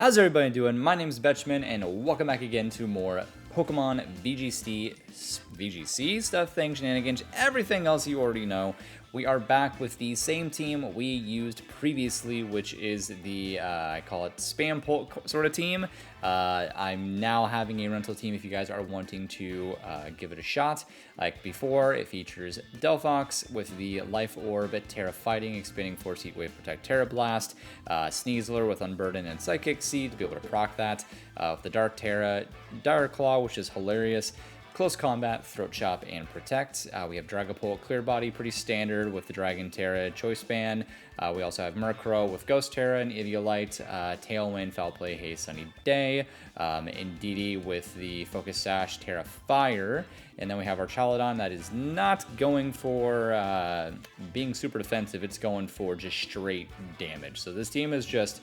How's everybody doing? My name is Betchman, and welcome back again to more Pokemon VGC stuff, things, shenanigans, everything else you already know. We are back with the same team we used previously, which is the, I call it spam poll sort of team. I'm now having a rental team if you guys are wanting to give it a shot. Like before, it features Delphox with the Life Orb, Terra Fighting, Expanding Force, Heat Wave, Protect, Terra Blast, Sneasler with Unburden and Psychic Seed to be able to proc that, with the Dark Terra, Dire Claw, which is hilarious. Close Combat, Throat Chop, and Protect. We have Dragapult, Clear Body, pretty standard with the Dragon Terra, Choice Band. We also have Murkrow with Ghost Terra and Eviolite, Tailwind, Foul Play, Hey Sunny Day, Indeedee with the Focus Sash, Terra Fire. And then we have our Chaladon that is not going for being super defensive, it's going for just straight damage. So this team is just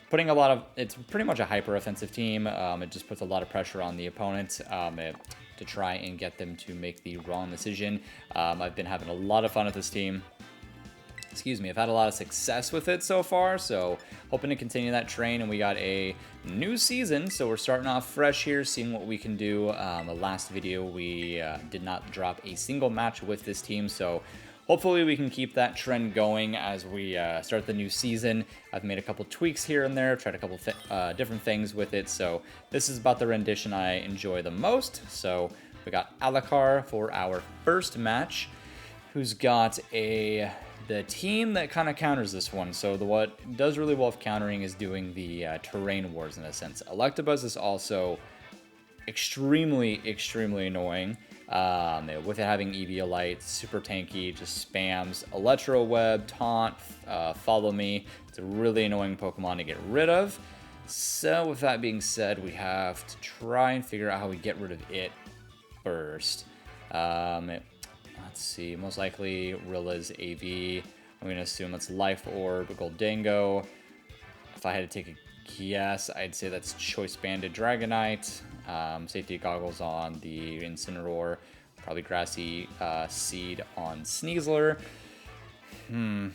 putting a lot of, it's pretty much a hyper offensive team. It just puts a lot of pressure on the opponent to try and get them to make the wrong decision. I've been having a lot of fun with this team. Excuse me, I've had a lot of success with it so far, so hoping to continue that train. And we got a new season, so we're starting off fresh here, seeing what we can do. The last video, we did not drop a single match with this team, so hopefully we can keep that trend going as we start the new season. I've made a couple tweaks here and there, tried a couple different things with it, so this is about the rendition I enjoy the most. So we got Alucard for our first match, who's got the team that kind of counters this one. So what does really well with countering is doing the terrain wars in a sense. Electabuzz is also extremely annoying. With it having Eviolite, super tanky, just spams Electro Web, Taunt, Follow Me. It's a really annoying Pokemon to get rid of. So with that being said, we have to try and figure out how we get rid of it first. Let's see, most likely Rilla's AV. I'm going to assume it's Life Orb, Goldango. If I had to take a guess, I'd say that's Choice Banded Dragonite. Safety Goggles on the Incineroar. Probably Grassy Seed on Sneasler. A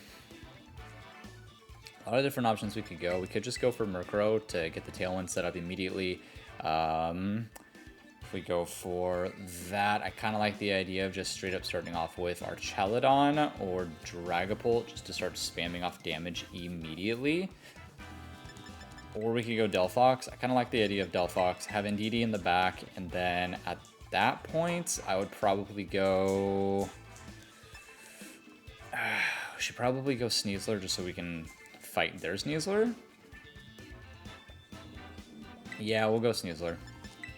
lot of different options we could go. We could just go for Murkrow to get the Tailwind set up immediately. If we go for that, I kind of like the idea of just straight up starting off with our Chaladon or Dragapult just to start spamming off damage immediately. Or we could go Delphox. I kind of like the idea of Delphox, have Indeedee in the back, and then at that point, I would probably go... we should probably go Sneasler just so we can fight their Sneasler. Yeah, we'll go Sneasler.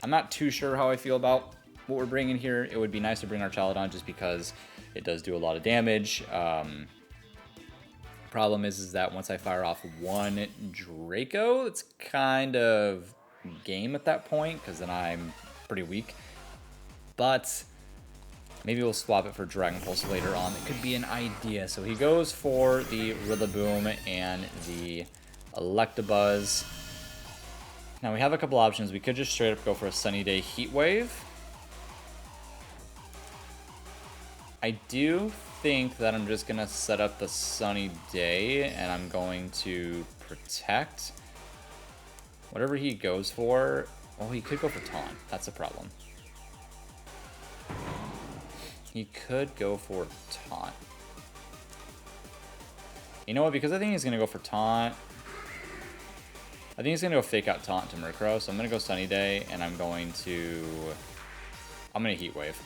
I'm not too sure how I feel about what we're bringing here. It would be nice to bring our Chaladon just because it does do a lot of damage. Problem is that once I fire off one Draco, it's kind of game at that point because then I'm pretty weak. But maybe we'll swap it for Dragon Pulse later on. It could be an idea. So he goes for the Rillaboom and the Electabuzz. Now we have a couple options. We could just straight up go for a Sunny Day Heat Wave. I do think that I'm just gonna set up the Sunny Day and I'm going to Protect. Whatever he goes for, well, he could go for Taunt. That's a problem. He could go for Taunt. You know what? Because I think he's gonna go for Taunt, I think he's going to go Fake Out Taunt to Murkrow, so I'm going to go Sunny Day, and I'm going to Heat Wave.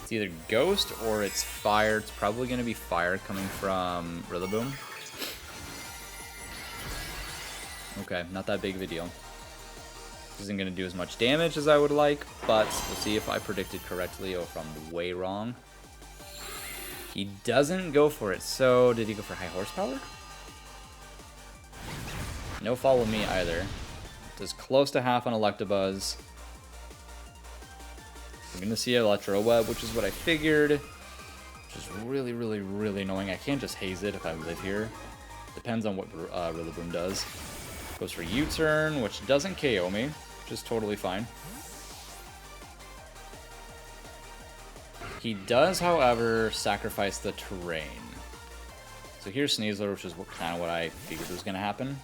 It's either Ghost or it's Fire. It's probably going to be Fire coming from Rillaboom. Okay, not that big of a deal. This isn't going to do as much damage as I would like, but we'll see if I predicted correctly or if I'm way wrong. He doesn't go for it, so did he go for high horsepower? No Follow Me either. Does close to half on Electabuzz. We're going to see Electro Web, which is what I figured. Which is really annoying. I can't just haze it if I live here. Depends on what Rillaboom does. Goes for U-turn, which doesn't KO me, which is totally fine. He does, however, sacrifice the terrain. So here's Sneasler, which is kind of what I figured was going to happen.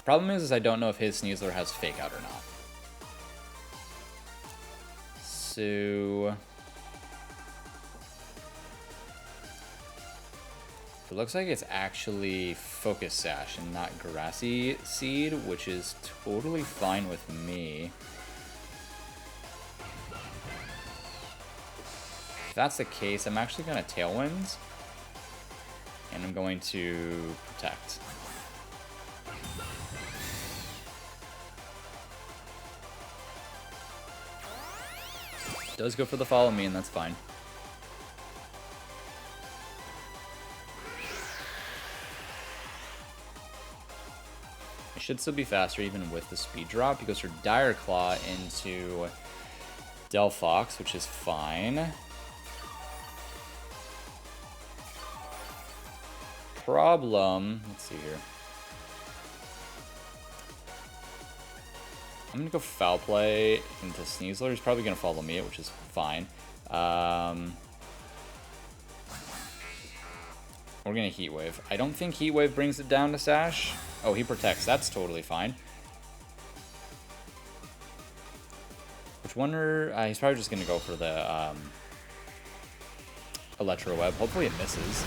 Problem is I don't know if his Sneasler has Fake Out or not. So... it looks like it's actually Focus Sash and not Grassy Seed, which is totally fine with me. If that's the case, I'm actually going to Tailwind, and I'm going to Protect. Does go for the Follow Me, and that's fine. I should still be faster even with the speed drop because her Dire Claw into Delphox, which is fine. Problem, let's see here. I'm gonna go Foul Play into Sneasler. He's probably gonna follow me, which is fine. We're gonna Heat Wave. I don't think Heat Wave brings it down to Sash. Oh, he protects. That's totally fine. Which wonder... he's probably just gonna go for the Electro Web. Hopefully it misses.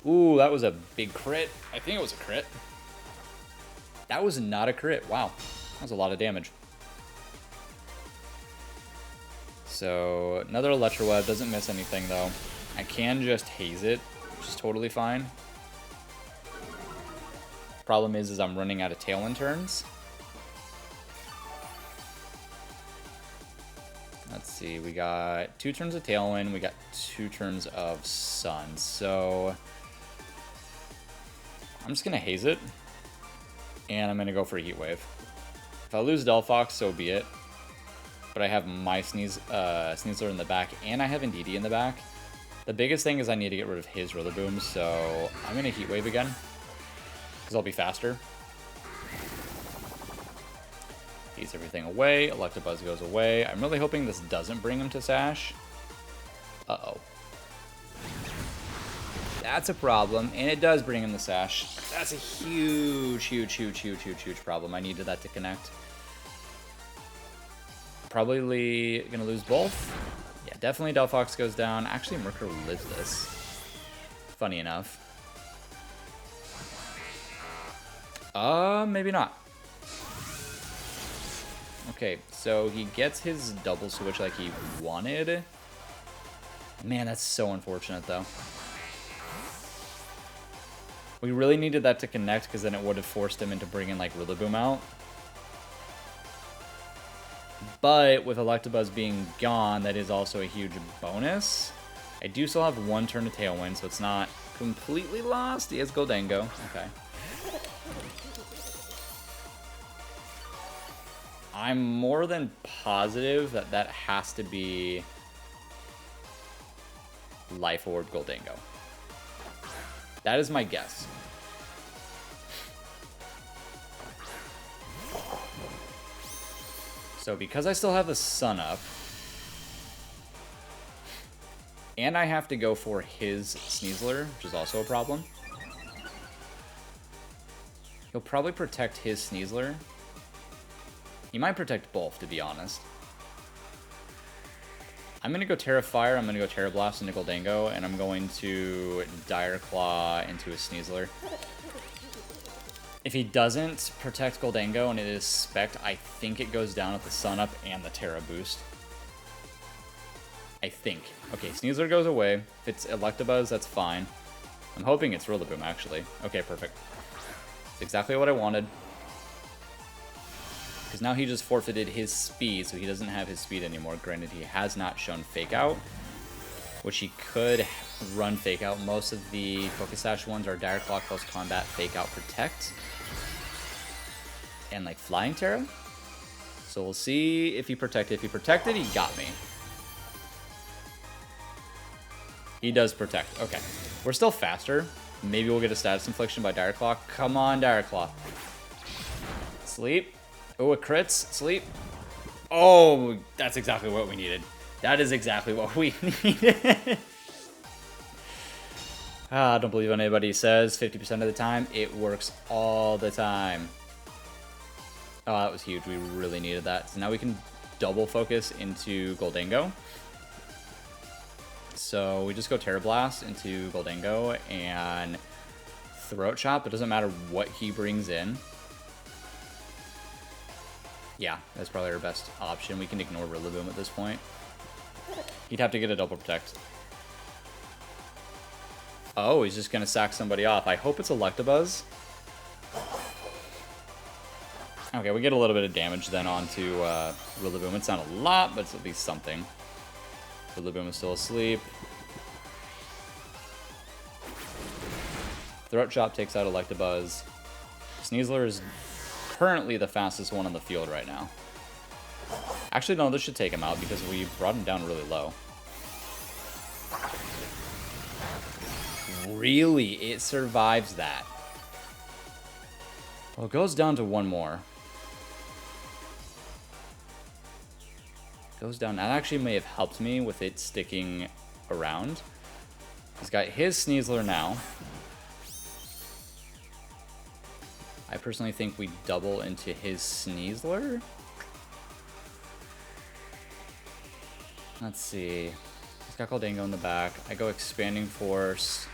Ooh, that was a big crit. I think it was a crit. That was not a crit. Wow. That was a lot of damage. So, another Electro Web. Doesn't miss anything, though. I can just haze it, which is totally fine. Problem is I'm running out of Tailwind turns. Let's see. We got 2 turns of Tailwind. We got 2 turns of Sun. So... I'm just going to haze it, and I'm going to go for a Heat Wave. If I lose Delphox, so be it. But I have my Sneasler in the back, and I have Indeedee in the back. The biggest thing is I need to get rid of his Rillaboom, so I'm going to Heat Wave again, because I'll be faster. Eats everything away. Electabuzz goes away. I'm really hoping this doesn't bring him to Sash. Uh-oh. That's a problem, and it does bring him the Sash. That's a huge, huge, huge, huge, huge, huge problem. I needed that to connect. Probably gonna lose both. Yeah, definitely Delphox goes down. Actually, Murkrow lives this. Funny enough. Maybe not. Okay, so he gets his double switch like he wanted. Man, that's so unfortunate, though. We really needed that to connect because then it would have forced him into bringing like Rillaboom out. But with Electabuzz being gone, that is also a huge bonus. I do still have 1 turn to Tailwind, so it's not completely lost. He has Goldengo. Okay. I'm more than positive that that has to be Life Orb Goldengo. That is my guess. So because I still have the Sun up, and I have to go for his Sneasler, which is also a problem, he'll probably protect his Sneasler. He might protect both, to be honest. I'm going to go Terra Fire, I'm going to go Terra Blast into Goldengo, and I'm going to Dire Claw into a Sneasler. If he doesn't protect Goldengo and it is Spect, I think it goes down with the Sun Up and the Terra Boost. I think. Okay, Sneasler goes away. If it's Electabuzz, that's fine. I'm hoping it's Rillaboom, actually. Okay, perfect. That's exactly what I wanted. Because now he just forfeited his speed, so he doesn't have his speed anymore. Granted, he has not shown Fake Out, which he could run Fake Out. Most of the Focus Sash ones are Dire Claw, Close Combat, Fake Out, Protect, and like Flying Terra. So we'll see if he protected. If he protected, he got me. He does protect. Okay. We're still faster. Maybe we'll get a Status Infliction by Dire Claw. Come on, Dire Claw. Sleep. Oh, it crits. Sleep. Oh, that's exactly what we needed. That is exactly what we needed. I don't believe anybody says 50% of the time. It works all the time. Oh, that was huge. We really needed that. So now we can double focus into Goldango. So we just go Terra Blast into Goldango and Throat Chop. It doesn't matter what he brings in. Yeah, that's probably our best option. We can ignore Rillaboom at this point. He'd have to get a double protect. Oh, he's just going to sack somebody off. I hope it's Electabuzz. Okay, we get a little bit of damage then onto Rillaboom. It's not a lot, but it's at least something. Rillaboom is still asleep. Throat Chop takes out Electabuzz. Sneasler is currently the fastest one on the field right now. Actually, no, this should take him out because we brought him down really low. Really? It survives that. Well, it goes down to one more. Goes down. That actually may have helped me with it sticking around. He's got his Sneasler now. I personally think we double into his Sneasler. Let's see. He's got Goldango in the back. I go Expanding Force.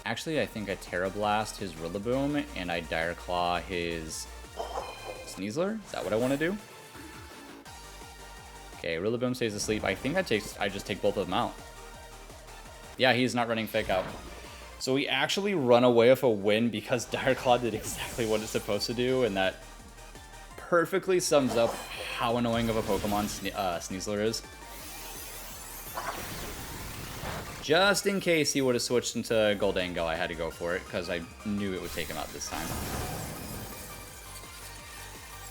Actually, I think I Terra Blast his Rillaboom and I Dire Claw his Sneasler. Is that what I want to do? Okay, Rillaboom stays asleep. I think I just take both of them out. Yeah, he's not running Fake Out. So we actually run away with a win because Dire Claw did exactly what it's supposed to do, and that perfectly sums up how annoying of a Pokemon Sneasler is. Just in case he would have switched into Goldango, I had to go for it because I knew it would take him out this time.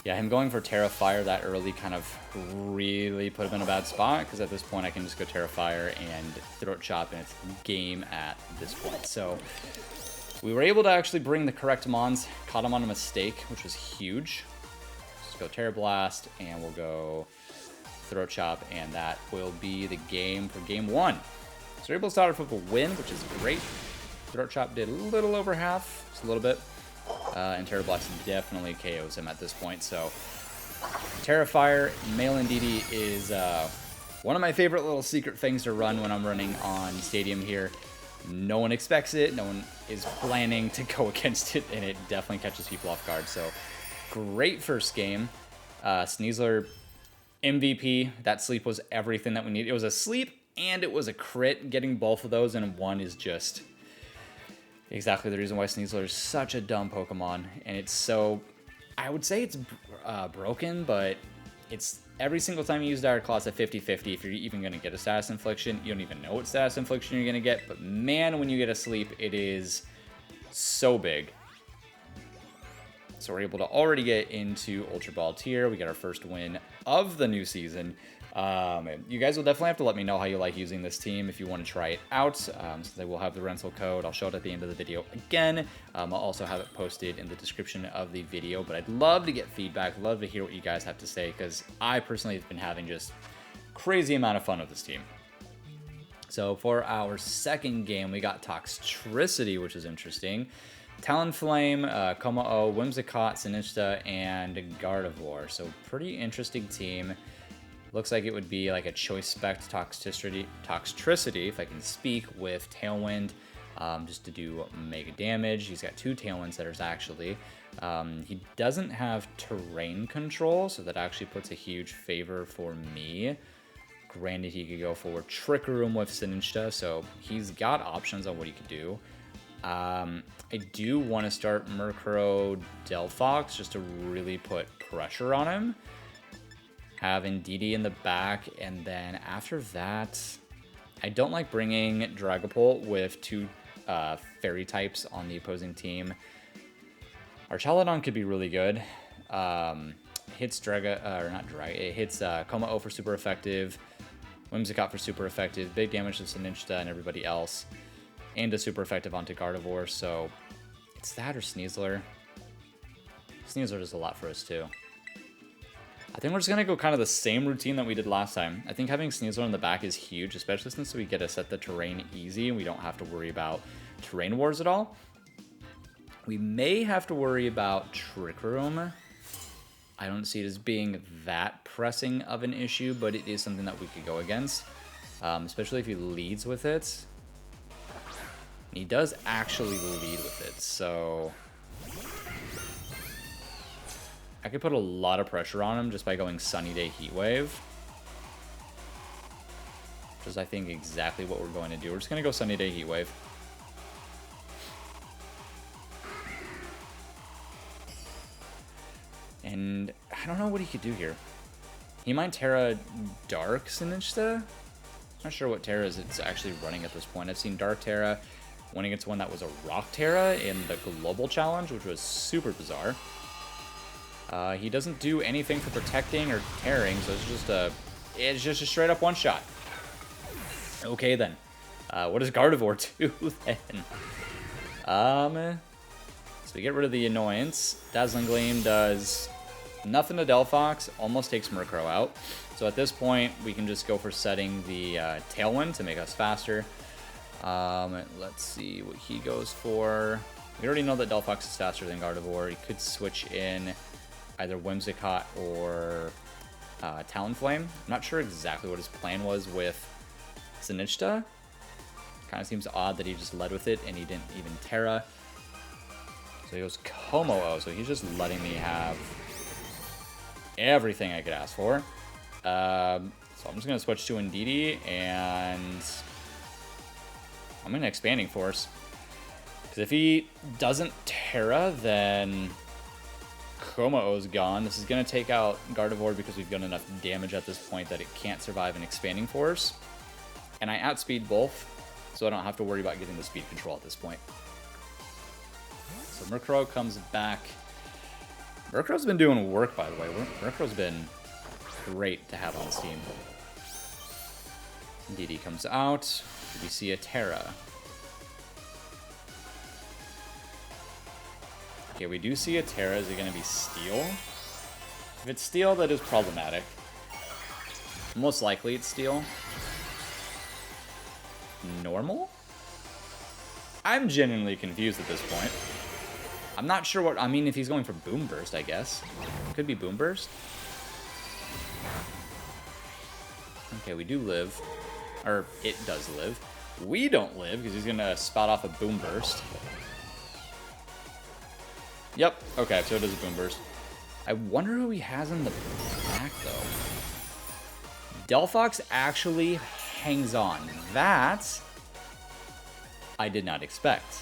Yeah, him going for Terra Fire that early kind of really put him in a bad spot because at this point I can just go Terra Fire and Throat Chop and it's game at this point. So we were able to actually bring the correct mons, caught him on a mistake, which was huge. Just go Terra Blast and we'll go Throat Chop and that will be the game for game one. So we're able to start off with a win, which is great. Throat Chop did a little over half, just a little bit. And Terra Blast definitely KOs him at this point. So Terra Fire, Male Indeedee is one of my favorite little secret things to run when I'm running on Stadium here. No one expects it. No one is planning to go against it, and it definitely catches people off guard. So great first game. Sneasler MVP. That sleep was everything that we needed. It was a sleep and it was a crit. Getting both of those in one is just exactly the reason why Sneasler is such a dumb Pokemon. And it's so, I would say it's broken, but it's every single time you use Dire Claw, it's a 50-50 if you're even going to get a Status Infliction. You don't even know what Status Infliction you're going to get, but man, when you get a sleep, it is so big. So we're able to already get into Ultra Ball tier. We got our first win of the new season. You guys will definitely have to let me know how you like using this team if you want to try it out. So they will have the rental code. I'll show it at the end of the video again. I'll also have it posted in the description of the video, but I'd love to get feedback, love to hear what you guys have to say, because I personally have been having just crazy amount of fun with this team. So for our second game, we got Toxtricity, which is interesting. Talonflame, Kommo-o, Whimsicott, Sinistcha, and Gardevoir. So pretty interesting team. Looks like it would be like a Choice Spec Toxtricity, if I can speak, with Tailwind, just to do mega damage. He's got 2 Tailwind setters, actually. He doesn't have terrain control, so that actually puts a huge favor for me. Granted, he could go for Trick Room with Sinistcha, so he's got options on what he could do. I do want to start Murkrow Delphox just to really put pressure on him. Have Indeedee in the back, and then after that, I don't like bringing Dragapult with 2 fairy types on the opposing team. Archaludon could be really good. Hits it hits Kommo-o for super effective, Whimsicott for super effective, big damage to Sinistcha and everybody else, and a super effective onto Gardevoir. So it's that or Sneasler. Sneasler does a lot for us too. I think we're just going to go kind of the same routine that we did last time. I think having Sneasel in the back is huge, especially since we get to set the terrain easy and we don't have to worry about terrain wars at all. We may have to worry about Trick Room. I don't see it as being that pressing of an issue, but it is something that we could go against, especially if he leads with it. And he does actually lead with it, so I could put a lot of pressure on him just by going Sunny Day Heat Wave. Which is, I think, exactly what we're going to do. We're just going to go Sunny Day Heat Wave. And I don't know what he could do here. He might Terra Dark Sinistcha? Not sure what Terras it's actually running at this point. I've seen Dark Terra went against one that was a Rock Terra in the Global Challenge, which was super bizarre. He doesn't do anything for protecting or tearing, so it's just a straight up one shot. Okay then. What does Gardevoir do then? So we get rid of the annoyance. Dazzling Gleam does nothing to Delphox, almost takes Murkrow out. So at this point, we can just go for setting the Tailwind to make us faster. Let's see what he goes for. We already know that Delphox is faster than Gardevoir. He could switch in either Whimsicott or Talonflame. I'm not sure exactly what his plan was with Sinistcha. Kind of seems odd that he just led with it and he didn't even Terra. So he goes Como-O, so he's just letting me have everything I could ask for. So I'm just going to switch to Indeedee, and I'm going to Expanding Force. Because if he doesn't Terra, then Como-O's gone. This is going to take out Gardevoir because we've done enough damage at this point that it can't survive an Expanding Force. And I outspeed both, so I don't have to worry about getting the speed control at this point. So Murkrow comes back. Murkrow's been doing work, by the way. Murkrow's been great to have on this team. Indeedee comes out. We see a Terra. Okay, we do see a Terra. Is it going to be Steel? If it's Steel, that is problematic. Most likely it's Steel. Normal? I'm genuinely confused at this point. I'm not sure what... I mean, if he's going for Boom Burst, I guess. Could be Boom Burst. Okay, we do live. Or, it does live. We don't live, because he's going to spout off a Boom Burst. Yep. Okay, so it is a Boom Burst. I wonder who he has in the back, though. Delphox actually hangs on. That I did not expect.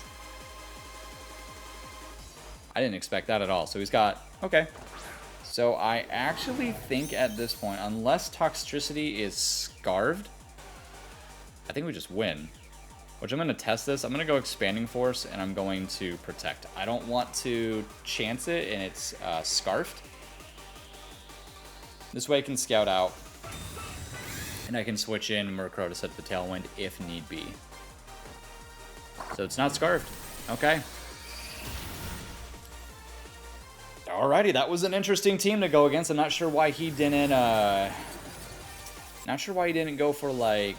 I didn't expect that at all. So he's got... Okay. So I actually think at this point, unless Toxtricity is Scarved, I think we just win. Which I'm going to test this. I'm going to go Expanding Force, and I'm going to Protect. I don't want to chance it, and it's Scarfed. This way I can Scout out, and I can switch in Murkrow to set the Tailwind if need be. So it's not Scarfed. Okay. Alrighty, that was an interesting team to go against. I'm not sure why he didn't, go for, like,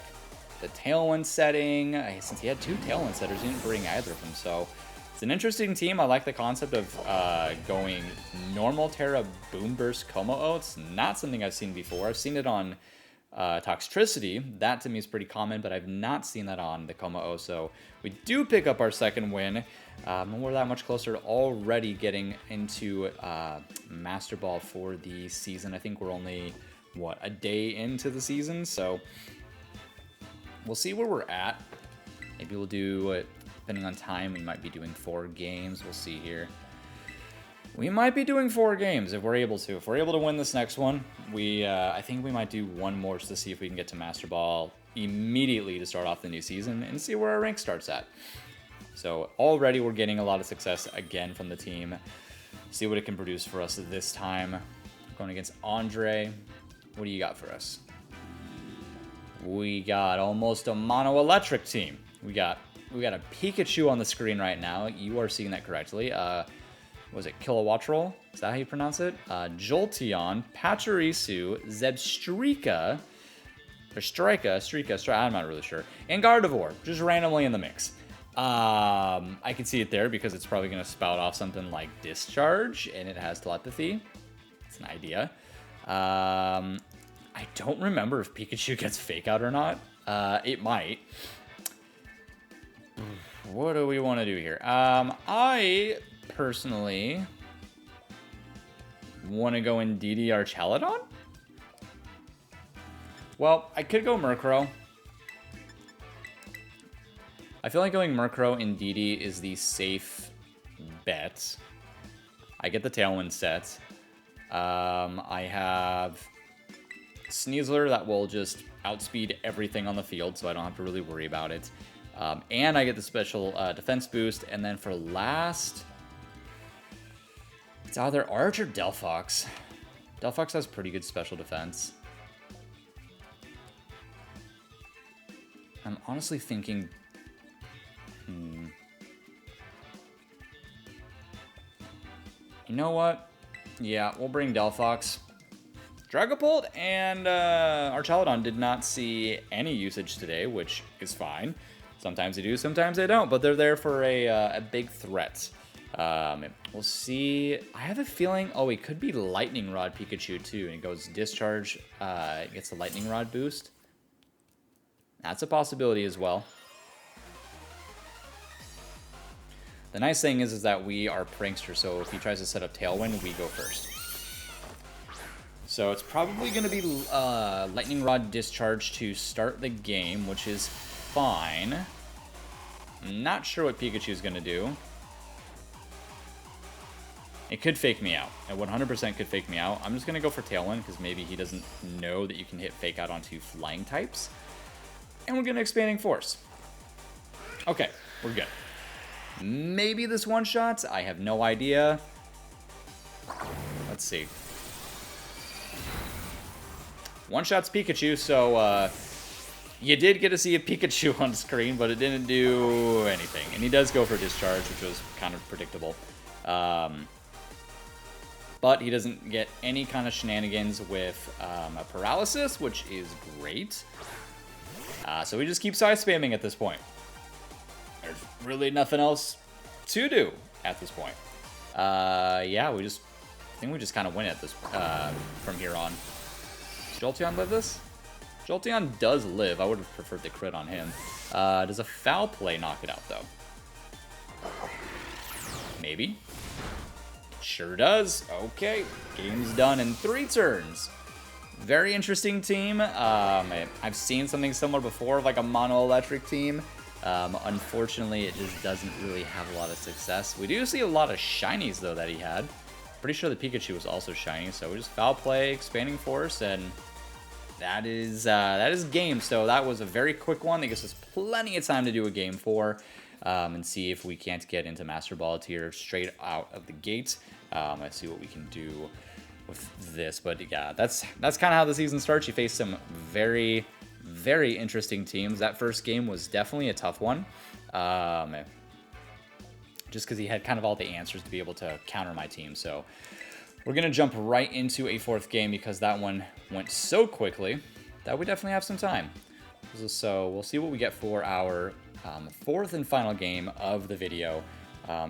the Tailwind setting. Since he had two Tailwind setters, he didn't bring either of them, so it's an interesting team. I like the concept of going normal Terra Boom Burst Como-O. It's not something I've seen before. I've seen it on Toxtricity. That to me is pretty common, but I've not seen that on the Como-O, so we do pick up our second win. And we're that much closer to already getting into Master Ball for the season. I think we're only, what, a day into the season, so we'll see where we're at. Maybe we'll do, depending on time, we might be doing 4 games. We'll see here. We might be doing 4 games if we're able to. If we're able to win this next one, I think we might do one more just to see if we can get to Master Ball immediately to start off the new season and see where our rank starts at. So already we're getting a lot of success again from the team. See what it can produce for us this time. Going against Andre. What do you got for us? We got almost a mono electric team. We got a Pikachu on the screen right now. You are seeing that correctly. Was it Kilowattrel? Is that how you pronounce it? Jolteon, Pachirisu, Zebstrika, or Strika, I'm not really sure, and Gardevoir, just randomly in the mix. I can see it there because it's probably going to spout off something like Discharge, and it has telepathy. It's an idea. I don't remember if Pikachu gets Fake Out or not. It might. What do we want to do here? I personally want to go in DD Archaludon? Well, I could go Murkrow. I feel like going Murkrow in DD is the safe bet. I get the Tailwind set. I have Sneasler that will just outspeed everything on the field, so I don't have to really worry about it. And I get the special defense boost. And then for last, it's either Arch or Delphox. Delphox has pretty good special defense. I'm honestly thinking... You know what? Yeah, we'll bring Delphox. Dragapult and Archaludon did not see any usage today, which is fine. Sometimes they do, sometimes they don't, but they're there for a big threat. We'll see. I have a feeling, oh, it could be Lightning Rod Pikachu too, and it goes Discharge, gets a Lightning Rod boost. That's a possibility as well. The nice thing is that we are Prankster, so if he tries to set up Tailwind, we go first. So it's probably going to be Lightning Rod Discharge to start the game, which is fine. I'm not sure what Pikachu's going to do. It could fake me out. It 100% could fake me out. I'm just going to go for Tailwind, because maybe he doesn't know that you can hit Fake Out onto flying types. And we're going to Expanding Force. Okay, we're good. Maybe this one-shot? I have no idea. Let's see. One-shot's Pikachu, so you did get to see a Pikachu on screen, but it didn't do anything. And he does go for Discharge, which was kind of predictable. But he doesn't get any kind of shenanigans with a Paralysis, which is great. So we just keep side spamming at this point. There's really nothing else to do at this point. Yeah, I think we just kind of win at this from here on. Does Jolteon live this? Jolteon does live. I would have preferred the crit on him. Does a Foul Play knock it out, though? Maybe. Sure does. Okay, game's done in 3 turns. Very interesting team. I've seen something similar before, like a mono electric team. Unfortunately, it just doesn't really have a lot of success. We do see a lot of shinies, though, that he had. Pretty sure the Pikachu was also shiny, so we just Foul Play, Expanding Force, and that is game. So that was a very quick one. That gives us plenty of time to do a game 4 and see if we can't get into Master Ball tier straight out of the gate. Let's see what we can do with this. But yeah, that's kind of how the season starts. You face some very, very interesting teams. That first game was definitely a tough one. Just because he had kind of all the answers to be able to counter my team. So we're going to jump right into a 4th game because that one went so quickly that we definitely have some time. So we'll see what we get for our 4th and final game of the video.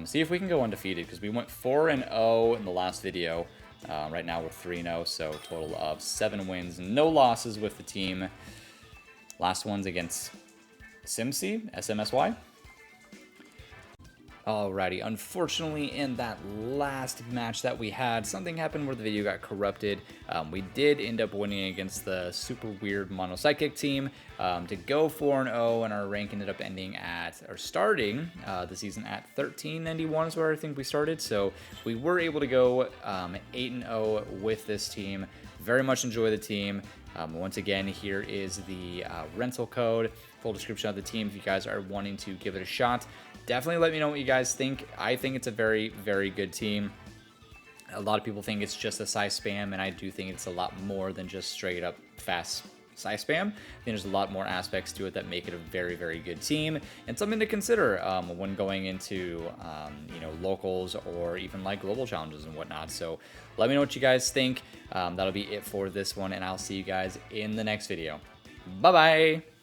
See if we can go undefeated because we went 4-0 in the last video. Right now we're 3-0, so total of 7 wins, no losses with the team. Last one's against SimSy, SMSY. Alrighty, unfortunately in that last match that we had, something happened where the video got corrupted. We did end up winning against the super weird Monocyclic team to go 4-0, and our rank ended up ending at, or starting the season at 1391 is where I think we started. So we were able to go 8-0 with this team. Very much enjoy the team. Once again, here is the rental code, full description of the team if you guys are wanting to give it a shot. Definitely let me know what you guys think. I think it's a very, very good team. A lot of people think it's just a size spam, and I do think it's a lot more than just straight up fast Size Spam. I think there's a lot more aspects to it that make it a very, very good team, and something to consider when going into locals or even like global challenges and whatnot. So let me know what you guys think. That'll be it for this one, and I'll see you guys in the next video. Bye bye.